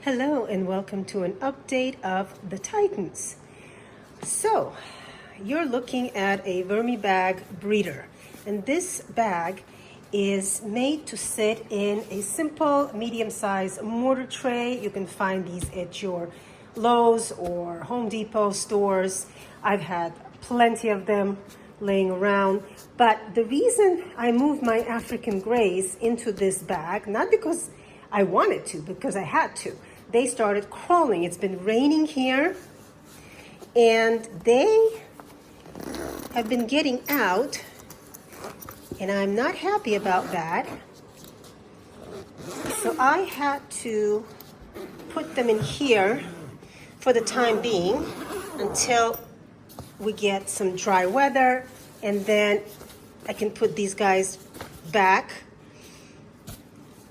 Hello and welcome to an update of the Titans. So, you're looking at a vermibag breeder, and this bag is made to sit in a simple medium-sized mortar tray. You can find these at your Lowe's or Home Depot stores. I've had plenty of them laying around, but the reason I moved my African Grays into this bag, not because I wanted to, because I had to. They started crawling. It's been raining here, and they have been getting out, and I'm not happy about that. So I had to put them in here for the time being until we get some dry weather, and then I can put these guys back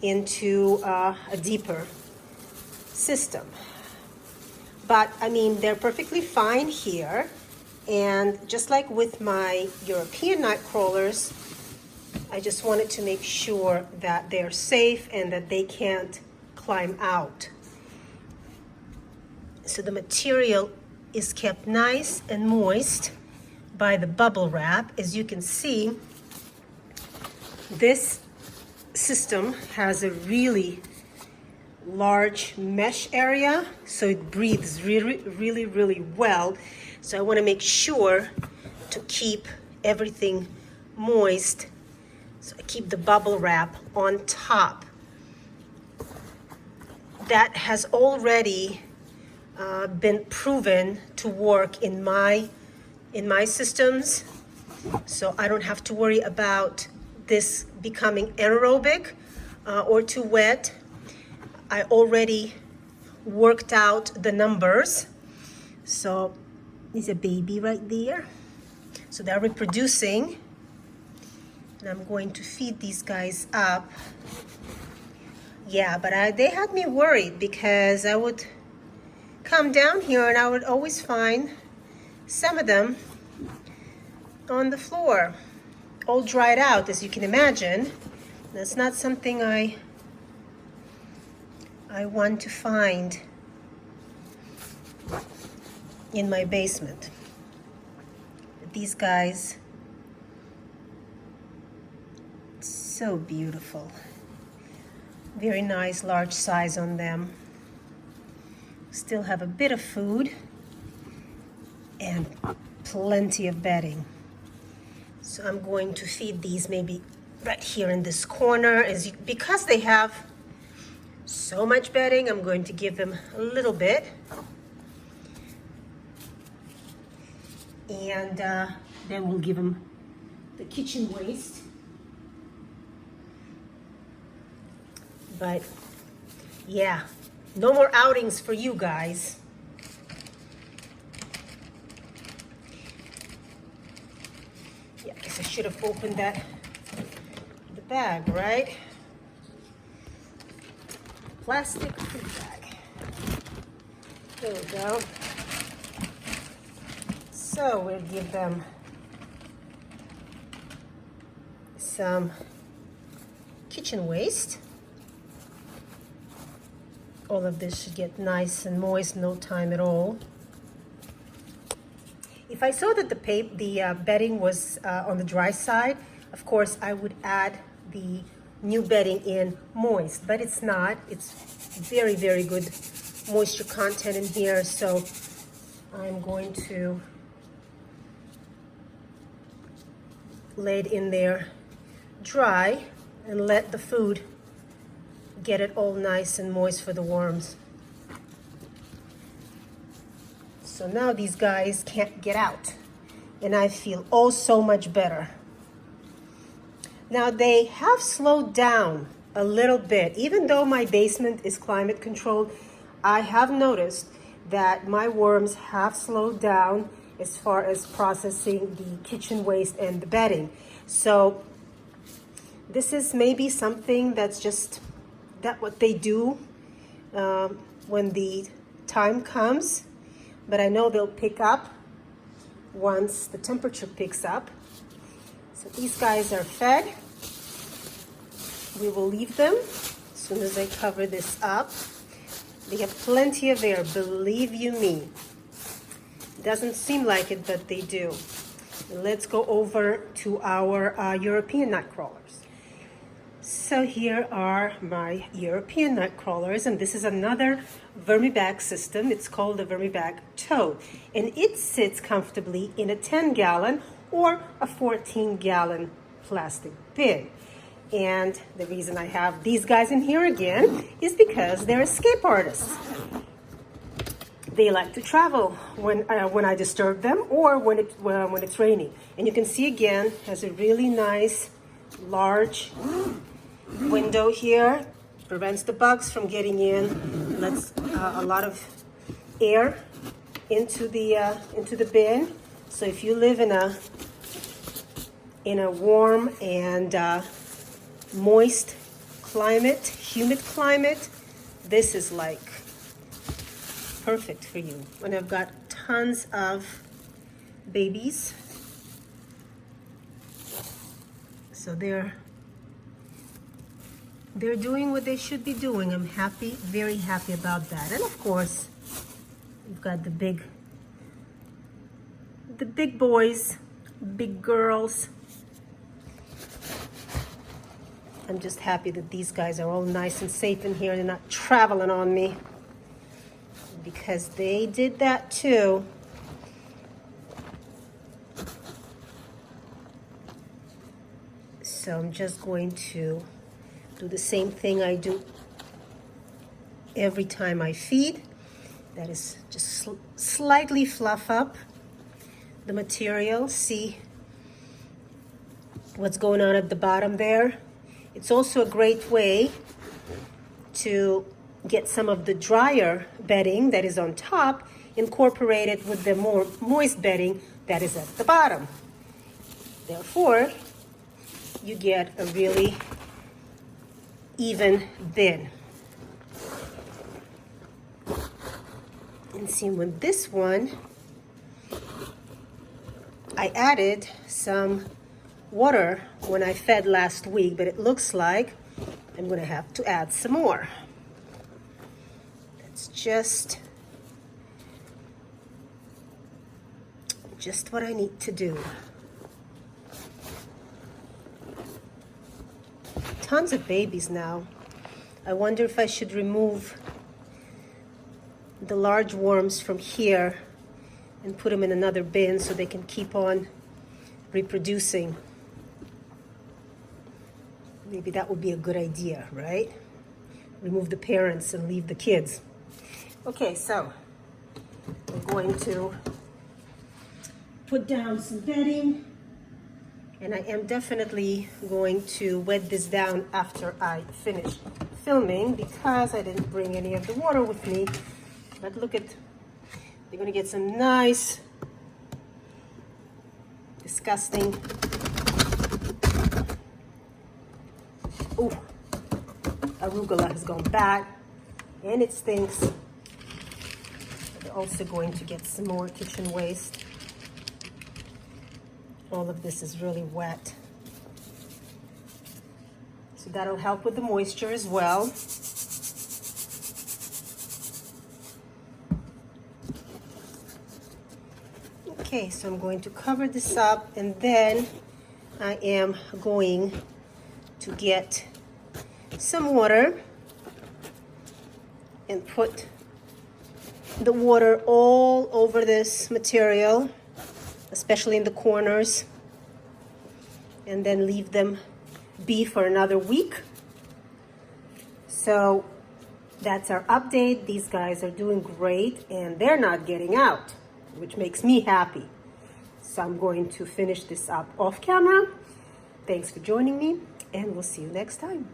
into a deeper system. But I mean, they're perfectly fine here, and just like with my European Nightcrawlers, I just wanted to make sure that they're safe and that they can't climb out. So the material is kept nice and moist by the bubble wrap. As you can see, this system has a really large mesh area, so it breathes really well. So I want to make sure to keep everything moist, so I keep the bubble wrap on top. That has already been proven to work in my systems, so I don't have to worry about this becoming anaerobic or too wet. I already worked out the numbers. So there's a baby right there. So they're reproducing, and I'm going to feed these guys up. Yeah, but they had me worried because I would come down here and I would always find some of them on the floor, all dried out, as you can imagine. That's not something I want to find in my basement. These guys, so beautiful. Very nice, large size on them. Still have a bit of food and plenty of bedding. So I'm going to feed these maybe right here in this corner. Because they have so much bedding, I'm going to give them a little bit. And then we'll give them the kitchen waste. But yeah, no more outings for you guys. Yeah, I guess I should have opened the bag, right? Plastic food bag. There we go. So we'll give them some kitchen waste. All of this should get nice and moist, no time at all. If I saw that the bedding was on the dry side, of course I would add the new bedding in moist, but it's not. It's very good moisture content in here, so I'm going to lay it in there dry and let the food get it all nice and moist for the worms. So now these guys can't get out, and I feel oh so much better. Now they have slowed down a little bit. Even though my basement is climate controlled, I have noticed that my worms have slowed down as far as processing the kitchen waste and the bedding. So this is maybe something that's just what they do when the time comes. But I know they'll pick up once the temperature picks up. So these guys are fed. We will leave them as soon as I cover this up. They have plenty of air, believe you me. Doesn't seem like it, but they do. Let's go over to our European nightcrawlers. So here are my European nightcrawlers, and this is another vermibag system. It's called the vermibag toad, and it sits comfortably in a 10-gallon or a 14-gallon plastic bin. And the reason I have these guys in here again is because they're escape artists. They like to travel when I disturb them or when it's raining. And you can see again, has a really nice large window here. Prevents the bugs from getting in. Lets a lot of air into the bin. So if you live in a warm and moist climate, humid climate, this is like perfect for you. And I've got tons of babies. So they're doing what they should be doing. I'm happy, very happy about that. And of course, we've got the big boys, big girls. I'm just happy that these guys are all nice and safe in here. They're not traveling on me, because they did that too. So I'm just going to do the same thing I do every time I feed. That is just slightly fluff up the material. See what's going on at the bottom there? It's also a great way to get some of the drier bedding that is on top incorporated with the more moist bedding that is at the bottom. Therefore, you get a really even bin. And see, with this one, I added some water when I fed last week, but it looks like I'm gonna have to add some more. That's just what I need to do. Tons of babies now. I wonder if I should remove the large worms from here and put them in another bin so they can keep on reproducing. Maybe that would be a good idea, right? Remove the parents and leave the kids. Okay, so we're going to put down some bedding, and I am definitely going to wet this down after I finish filming, because I didn't bring any of the water with me. But look at, they're gonna get some nice, disgusting, ooh, arugula has gone bad and it stinks. They're also going to get some more kitchen waste. All of this is really wet, so that'll help with the moisture as well. Okay, so I'm going to cover this up, and then I am going to get some water and put the water all over this material, especially in the corners, and then leave them be for another week. So that's our update. These guys are doing great and they're not getting out, which makes me happy. So I'm going to finish this up off camera. Thanks for joining me, and we'll see you next time.